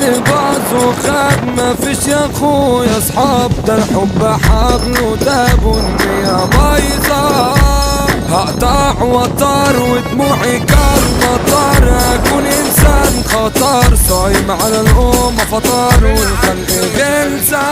اللي باظ وخاب مفيش يا اخويا اصحاب، ده الحب حبل وداب والنية بايظة. هقطع وطار ودموعي كالمطر، اكون انسان خطر صايم على الامة فطار والخلق غلسة.